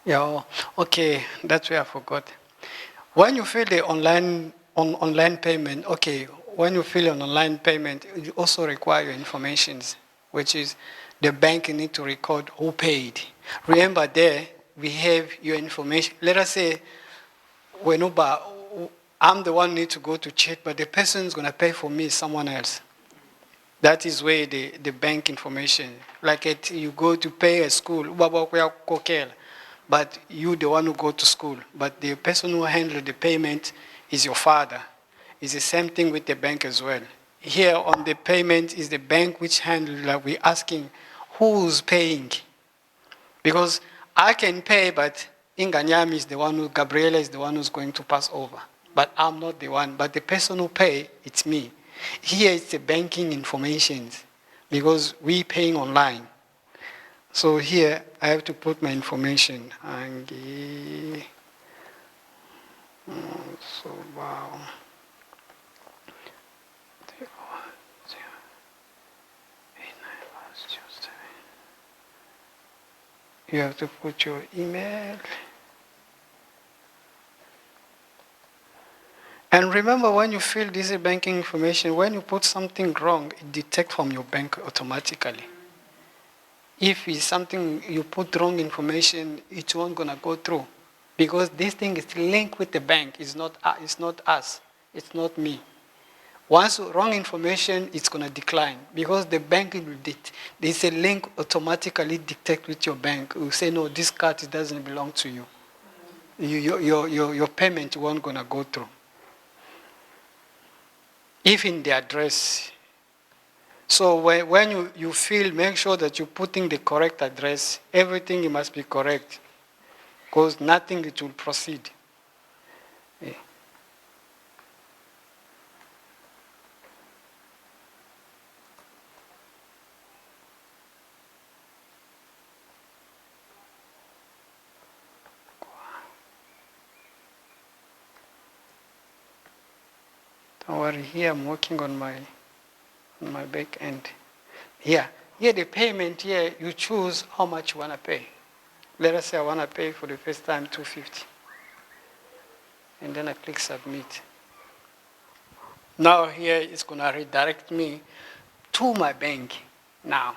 Yeah, okay, that's where I forgot. When you fill the online payment, okay, when you fill an online payment, you also require your informations, which is the bank need to record who paid. Remember there, we have your information. Let us say, whenever I'm the one who need to go to check, but the person is going to pay for me is someone else. That is where the bank information, like you go to pay a school, but you the one who go to school, but the person who handles the payment is your father. It's the same thing with the bank as well. Here on the payment is the bank which handles, like we're asking who's paying. Because I can pay, but Inganyami is the one who, Gabriela is the one who's going to pass over. But I'm not the one. But the person who pay, it's me. Here it's the banking information because we paying online. So here I have to put my information. So wow. You have to put your email. And remember, when you fill this banking information, when you put something wrong, it detects from your bank automatically. If it's something you put wrong information, it won't gonna go through, because this thing is linked with the bank. It's not us. It's not me. Once wrong information, it's gonna decline because the bank will there's a link automatically detect with your bank. Will say no, this card doesn't belong to you. Your payment won't gonna go through. If in the address. So when you fill, make sure that you're putting the correct address. Everything must be correct, because nothing it will proceed. Yeah. Don't worry, here I'm working on my back end. Here the payment, here you choose how much you want to pay. Let us say I want to pay for the first time $250. And then I click submit. Now here it's going to redirect me to my bank now.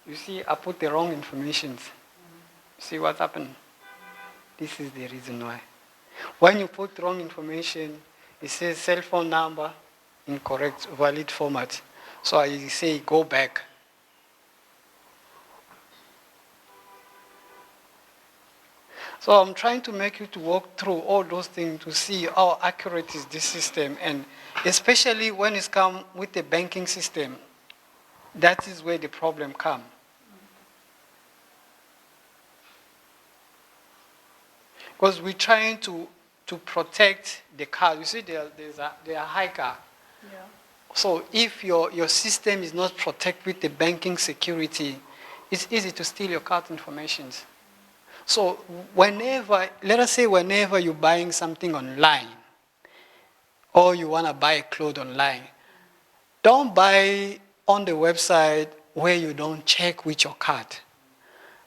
You see, I put the wrong information. See what happened? This is the reason why. When you put wrong information, it says cell phone number, incorrect, valid format. So I say go back. So I'm trying to make you to walk through all those things to see how accurate is this system, and especially when it's come with the banking system, that is where the problem comes. Because we're trying to protect the car. You see, they are high car. Yeah. So if your system is not protected with the banking security, it's easy to steal your card information. So let us say whenever you're buying something online, or you want to buy a clothes online, don't buy on the website where you don't check with your card.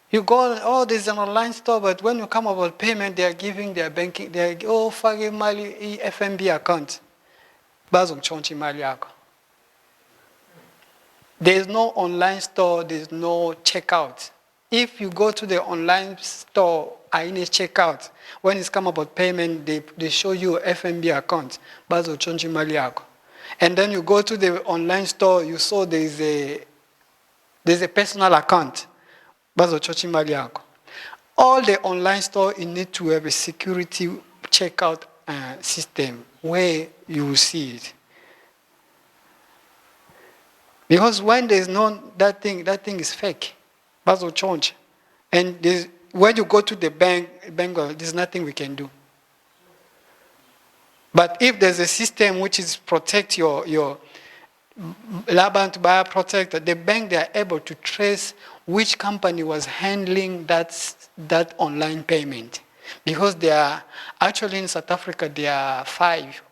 You go, oh, there's an online store, but when you come about payment, they are giving their banking, fake mali FNB account. Bazongchonchi mali yako. There's no online store, there's no checkout. If you go to the online store, I need checkout. When it's come about payment, they show you FNB account. Bazongchonchi mali yako. And then you go to the online store, you saw there's a personal account. Bazongchonchi mali yako. All the online store, you need to have a security checkout system where you will see it. Because when there's no that thing is fake. Bazo change. And when you go to the bank, there's nothing we can do. But if there's a system which is protect your Laban to buyer protect, the bank, they are able to trace which company was handling that online payment. Because they are actually in South Africa, there are 5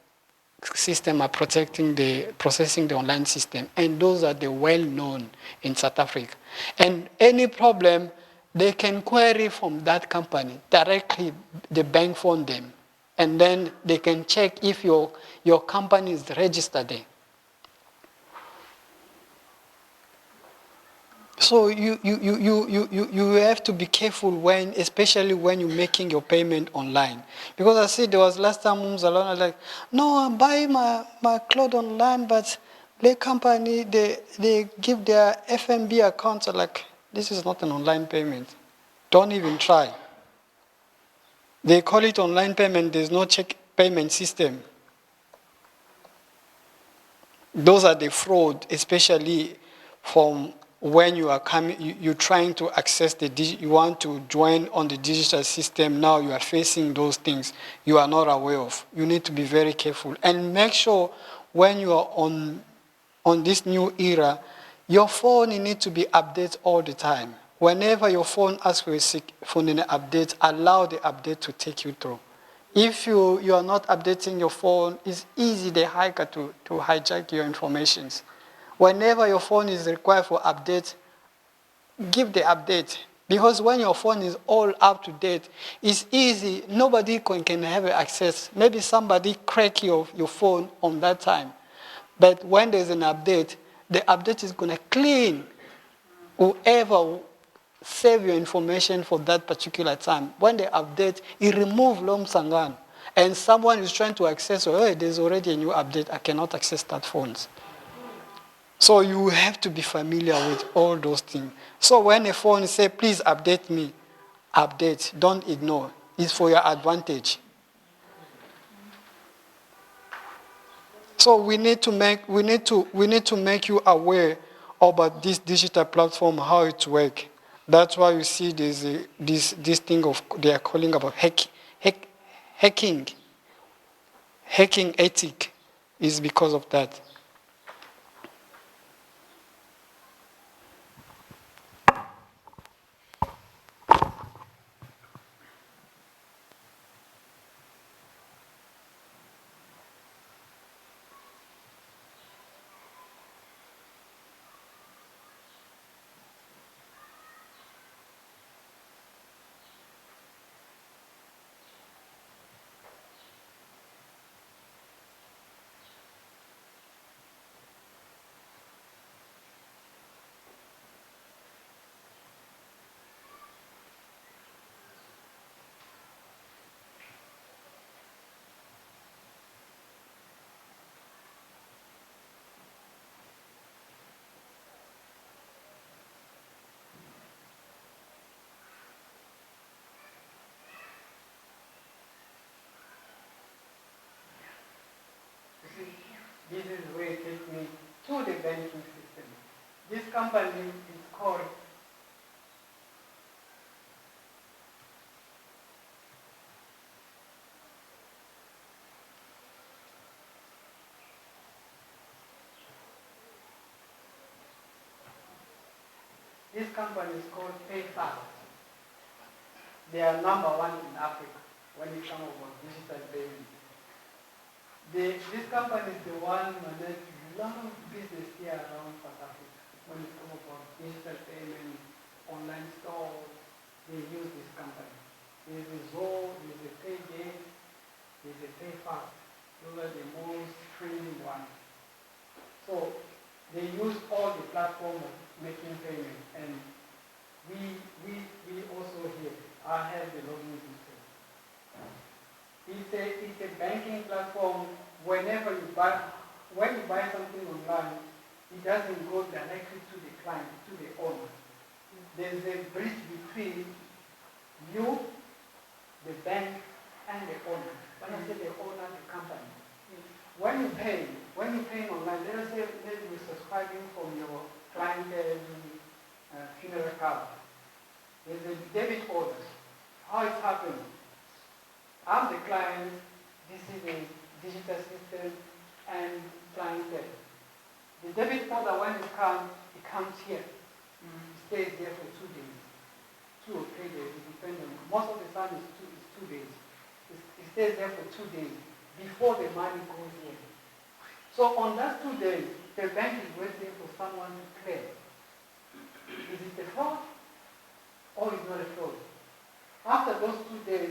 systems are processing the online system, and those are the well known in South Africa. And any problem, they can query from that company directly. The bank phone them, and then they can check if your company is registered there. So you have to be careful especially when you're making your payment online. Because I see there was last time moms alone, I was like, no, I'm buying my clothes online, but the company, they give their FNB account. Like, this is not an online payment. Don't even try. They call it online payment. There's no check payment system. Those are the fraud, especially from when you are coming, you're trying to access you want to join on the digital system. Now you are facing those things you are not aware of. You need to be very careful and make sure when you are on this new era, your phone needs to be updated all the time. Whenever your phone asks for an update, allow the update to take you through. If you are not updating your phone, it's easy the hacker to hijack your information. Whenever your phone is required for update, give the update. Because when your phone is all up to date, it's easy. Nobody can have access. Maybe somebody crack your phone on that time. But when there's an update, the update is going to clean whoever save your information for that particular time. When they update, it removes Lom Sangan. And someone is trying to access, oh, hey, there's already a new update, I cannot access that phones. So you have to be familiar with all those things. So when a phone says, please update me, update, don't ignore. It's for your advantage. So we need to make you aware about this digital platform, how it works. That's why you see there's this thing they are calling about hacking. Hacking ethic is because of that. This is where it takes me to the banking system. This company is called PayFast. They are number one in Africa when it comes about digital payment. This company is the one that a lot of business here around South Africa. When it comes about digital payment, online stores, they use this company. There's a Zoho, there's a PayGate, there's a PayFast. Those are the most trending ones. So they use all the platform of making payment, and we also here. I have the login details. It's a banking platform. When you buy something online, it doesn't go directly to the client, to the owner. There's a bridge between you, the bank, and the owner. When I say the owner, the company. When you pay online, let us say that you're subscribing from your client funeral card. There's a debit order. How it's happening? I'm the client, this is a digital system, and client there. The debit order, when it comes here. It stays there for 2 days. 2 or 3 days, it depends on, most of the time it's 2 days. It stays there for 2 days before the money goes in. So on that 2 days, the bank is waiting for someone to clear. Is it a fraud or is it not the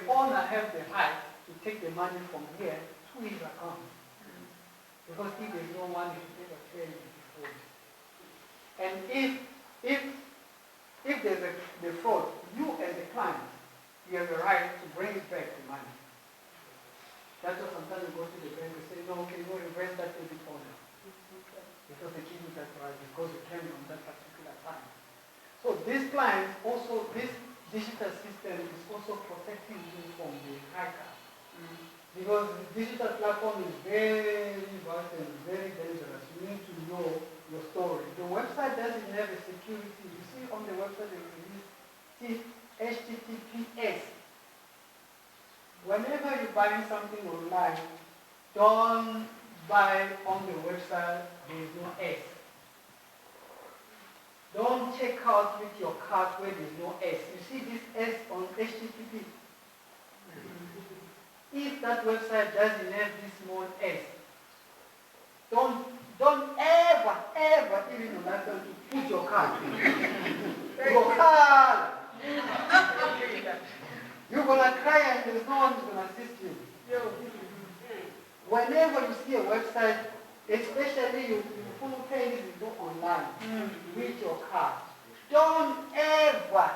owner has the right to take the money from here to his account. Because if there's no money, he never pay before. And if there's the fraud, you as a client, you have the right to bring it back the money. That's why sometimes you go to the bank and say, no, can you reverse that debit order? Because they give you that right, because it came on that particular time. So these clients also, this digital system is also protecting you from the hacker. Because the digital platform is very vast and very dangerous. You need to know your story. The website doesn't have a security. You see on the website there is HTTPS. Whenever you're buying something online, don't buy on the website, there is no S. Don't check out with your card where there is no S. You see this S on HTTP. If that website doesn't have this small S, don't ever even allow them to put your card. Your card! You're going to cry and there's no one who's going to assist you. Whenever you see a website, especially you full things you do online with your card, don't ever,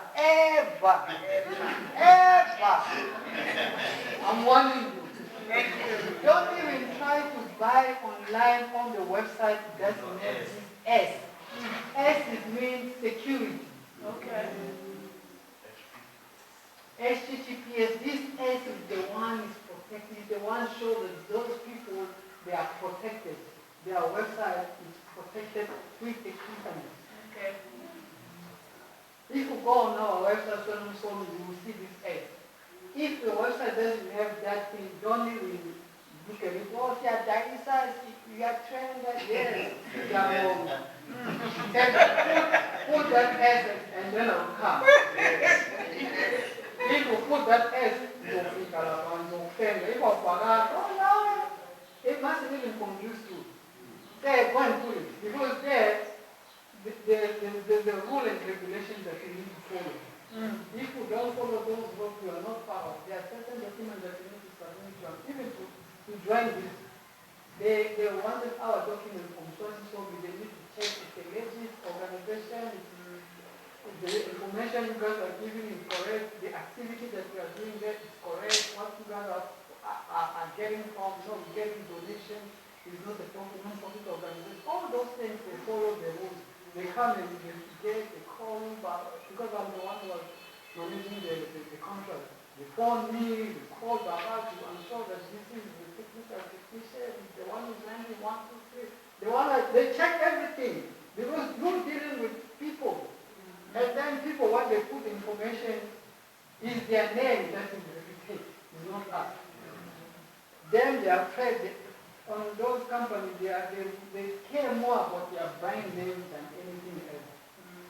I'm warning you. Don't even try to buy online on the website that doesn't have this S. S means security. Okay. HTTPS, this S is the one is protected, is the one shows that those people, they are protected. Their website is protected with the company. Okay. If you go on our website, you will see this S. If the website doesn't have that thing, don't even look at it. Oh, if you are dinosaurs, you are trained, yes, you are wrong. Put that S and then I'll come. If you put that S, you'll think around your family. If you oh no, it mustn't even confuse you. There, go and put it. Because there, there's a rule and regulation that you need to follow. If you don't follow those rules, you are not part of. There are certain documents that you need to submit to. Even to join this, they wanted our document from so they need to check if the legit organization, if the information you guys are giving is correct, the activity that we are doing there is correct, what you guys are getting from, getting donation is not a non-profit organization. All those things, they follow the rules. They come and investigate, they call me, because I'm the one who was managing the contract. They phone me, they call Baba to ensure that this is the technical technician, the one who's handling 1, 2, 3. They check everything, because you're dealing with people. And then people, what they put information is their name that is repeated, it's not us. Then they are afraid. On those companies, they care more about their brand names than anything else.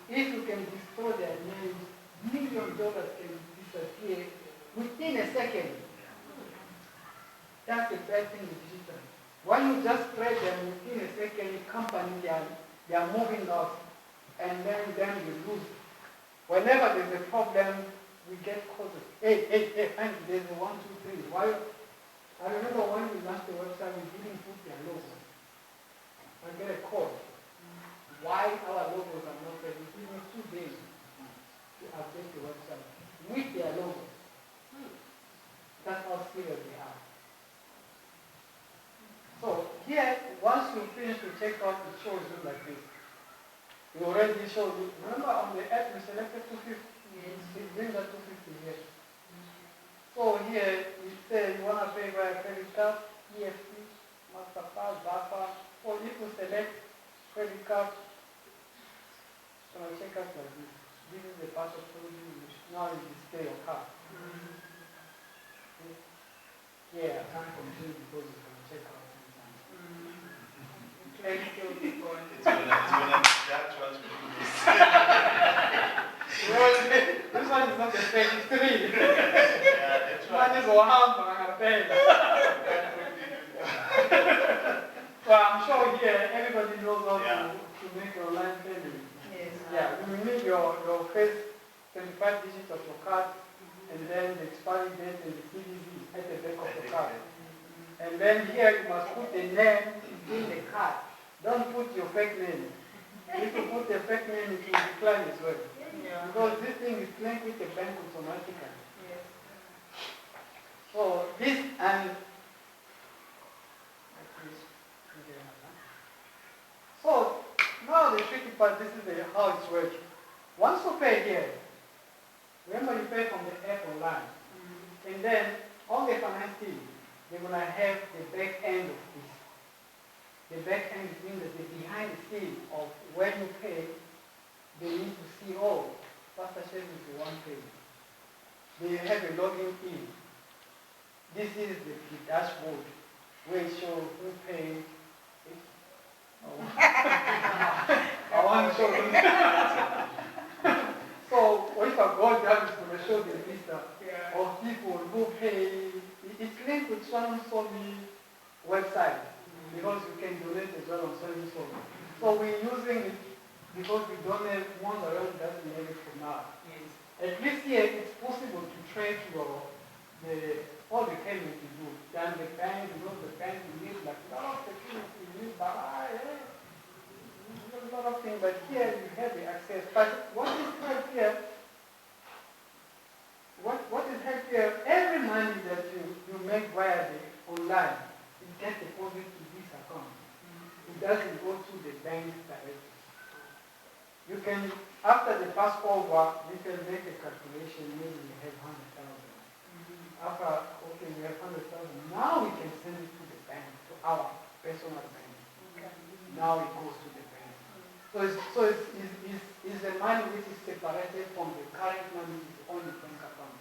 If you can destroy their names, $millions can disappear within a second. That's the bad thing with digital. When you just spread them within a second, the company, they are moving off, and then you lose. Whenever there's a problem, we get called. Hey, and there's a 1, 2, 3. Why? I remember when we launched the website, we didn't put their logo. I get a call. Why our logos are not there? It took me 2 days to update the website with their logo. That's how serious they are. So here, once you finish the checkout, it shows you like this. You already showed you. Remember on the app we selected 250. It brings that 250 here. So here, you say you want to pay via credit card, EFT, MasterCard, BAPA. Or if you select credit card, it's going to check out like this. This is the password code you use. Now you display your card. Yeah, I can't continue because it's going to check out sometimes. Let's still keep going. It's going to that one's going to be well, this one is not the same, it's 3. One is one, but I'm going to pay. Well, I'm sure here everybody knows how to make your online payment. Yes. Yeah, you need your face 25 digits of your card, and then the expiry date and the CVV at the back of the card. And then here you must put the name in the card. Don't put your fake name. If you put the fake name, it will decline as well. Yeah. Because this thing is linked with the bank automatically. Yes. So this and so now the tricky part, this is how it's working. Once you pay here, remember you pay from the app online. And then on the finance team, they're going to have the back end of this. The back end means that the behind the scene of when you pay, they need to see, oh, Pastor Chef is the one paying. They have a login in. This is the dashboard where it shows who paid. I want to show them. So if I go down, it's going to show the list of people who pay. It's linked with Swan Somi website because you can donate as well on Swan Somi. So we're using it because we donate one around doesn't have it for now. Yes. At least here it's possible to track all the payments you do. Then the bank, the bank you need like a lot of security, you need a lot of things, but here you have the access. But what is help here? What is help here? Every money that you make via the online, it gets deposited to this account. It doesn't go to the bank directly. You can, after the Passover, you can make a calculation. Maybe you have 100,000. After, okay, we have 100,000. Now we can send it to the bank, to our personal bank. Now it goes to the bank. So it's the money which is separated from the current money is on the bank account.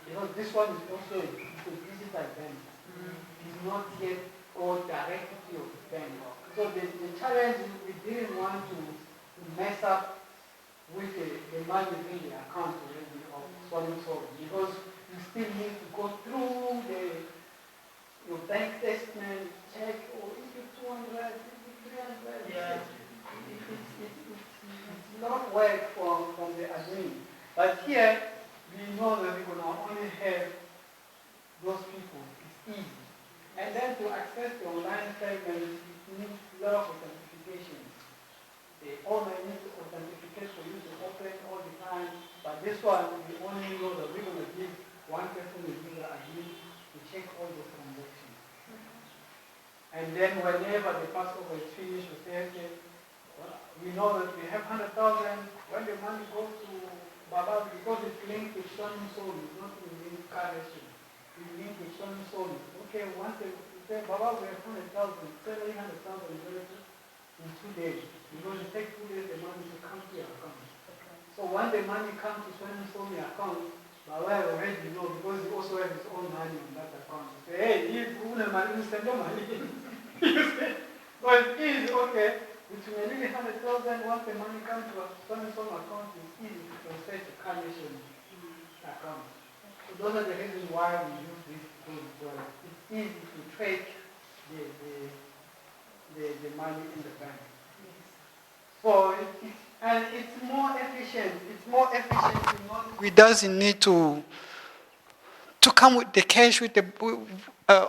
Because this one is also a digital bank. It's not yet all directly to your bank. So the challenge is we didn't want to mess up with the money in the account already of Swanning Soul because you still need to go through your bank statement, check, is it 200, is it 300? Yeah. It's a lot of work from the admin. But here, we know that we're going to only have those people. It's easy. And then to access the online statements, it needs a lot of authentication. The owner needs to authenticate for you to open all the time. But this one, we only know that we're going to give one person the user ID to check all those transactions. And then whenever the Passover is finished, we say, okay, well, we know that we have 100,000. When the money goes to Baba, because it's linked with Shannon Soul, it's not in currency. It's linked with Shannon Soul. Okay, once they say, Baba, we have 100,000, say 800,000 in 2 days. Because it takes 2 days the money to come to your account. Okay. So when the money comes to Shannon Soul account, Baba already know because he also has his own money on that account. He say, hey, he's going to money, send your money. So it's easy, okay. Which may really 100,000 once the money comes to a Shannon Soul account, it's easy to transfer to Carnation account. So those are the reasons why we use this tool as well. It's easy to track the money in the bank. So it's more efficient. It's more efficient. We doesn't need to come with the cash with the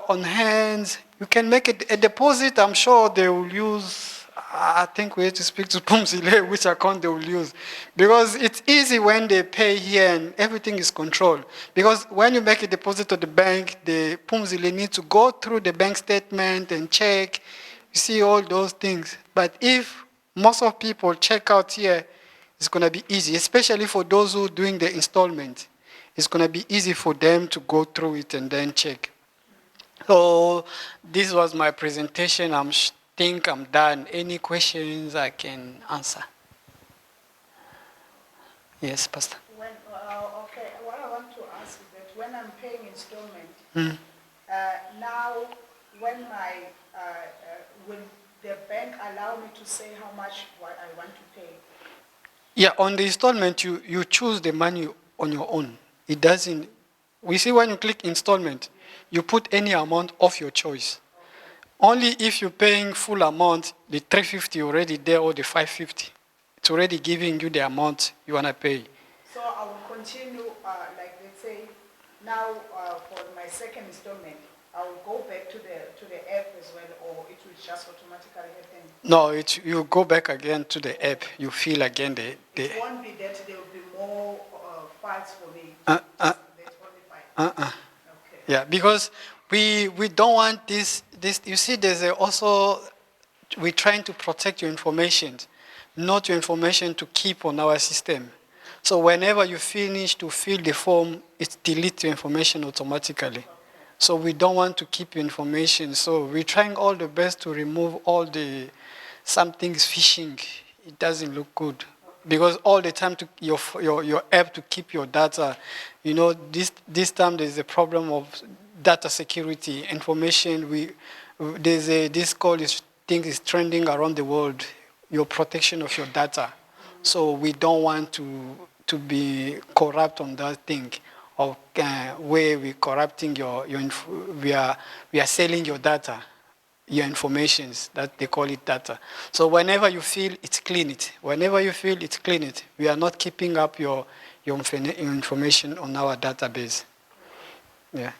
on hands. You can make a deposit. I'm sure they will use. I think we have to speak to Pumzile which account they will use, because it's easy when they pay here and everything is controlled. Because when you make a deposit to the bank, the Pumzile need to go through the bank statement and check. You see all those things. But if most of people check out here, it's going to be easy, especially for those who are doing the installment. It's going to be easy for them to go through it and then check. So this was my presentation. I think I'm done. Any questions I can answer? Yes, Pastor. Okay, what I want to ask is that when I'm paying installment, now when will the bank allow me to say how much I want to pay? Yeah, on the installment, you choose the money on your own. It doesn't. We see when you click installment, you put any amount of your choice. Only if you're paying full amount, the 350 already there or the 550, it's already giving you the amount you want to pay. So I will continue, like let's say, now for my second installment, I will go back to the app as well, or it will just automatically happen? No, you go back again to the app. You fill again the It won't be that there will be more files for me. Uh, uh, That's only 5. Okay. yeah, because we don't want this. You see, there's also we're trying to protect your information, not your information to keep on our system. So whenever you finish to fill the form, it deletes your information automatically. So we don't want to keep your information. So we're trying all the best to remove all the something's phishing. It doesn't look good. Because all the time to your app to keep your data, you know, this time there's a problem of data security information. This thing is trending around the world, your protection of your data. So we don't want to be corrupt on that thing, or where we're corrupting we are selling your data, your informations, that they call it data. So whenever you feel it, clean it. Whenever you feel it, clean it. We are not keeping up your information on our database. Yeah.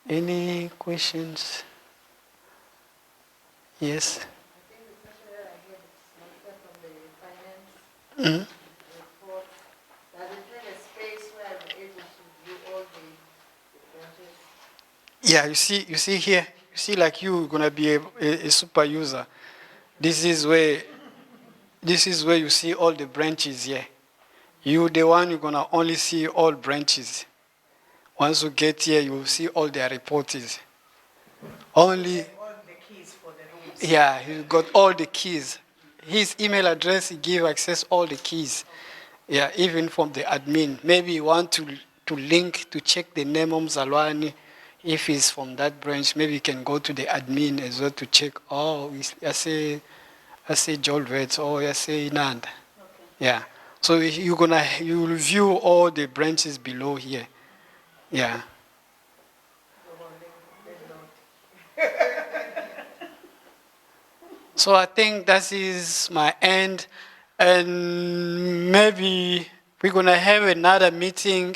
Any questions? Yes. I think the question that I get is from the finance report. Does it have a space where I'm able to view all the branches? Yeah, you see here, you see like you're gonna be a super user. This is where you see all the branches here. You the one you're gonna only see all branches. Once you get here, you will see all their reports. Only. Yeah, he got all the keys. His email address, he gave access all the keys. Yeah, even from the admin. Maybe you want to link to check the name of Zalwani. If he's from that branch, maybe you can go to the admin as well to check. Oh, I say Joel Vets, or I say Nand. Okay. Yeah. So you will view all the branches below here. Yeah. So I think that is my end, and maybe we're gonna have another meeting.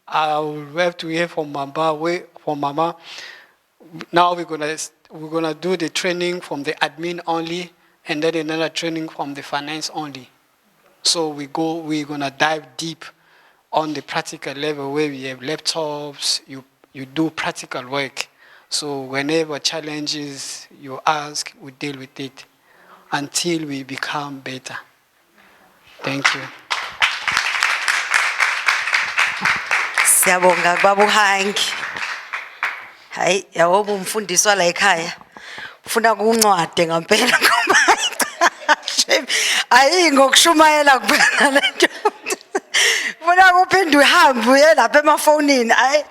I will have to hear from Mama. Now we're gonna do the training from the admin only, and then another training from the finance only. So we're gonna dive deep on the practical level where we have laptops. You do practical work. So whenever challenges you ask, we deal with it until we become better. Thank you. Siyabonga Babu Hangi. Hayi yabo umfundiswa la ekhaya. Ufuna kuncwade ngempela ngoba ayi ngokushumayela kuphela lento. Ufuna kuphinde uhambe uye lapha emafonini ayi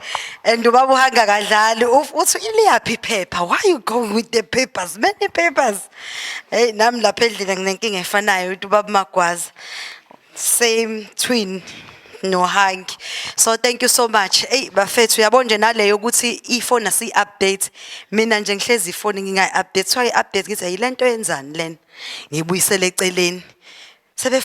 and Babu Hangi akadlali uthi iliyaphi iphepha. Why you going with the papers? Many papers. Hey nami lapha endlini nginenkinga efanayo uthi Baba Magwaza. Same twin. No Hangi. So thank you so much. Hey bafethu uyabona nje naleyo ukuthi iphone asi update. Mina nje ngihlezi iphone nginga update. So i update ngithi ayilento yenzani lena. Ngibuyisele eceleni.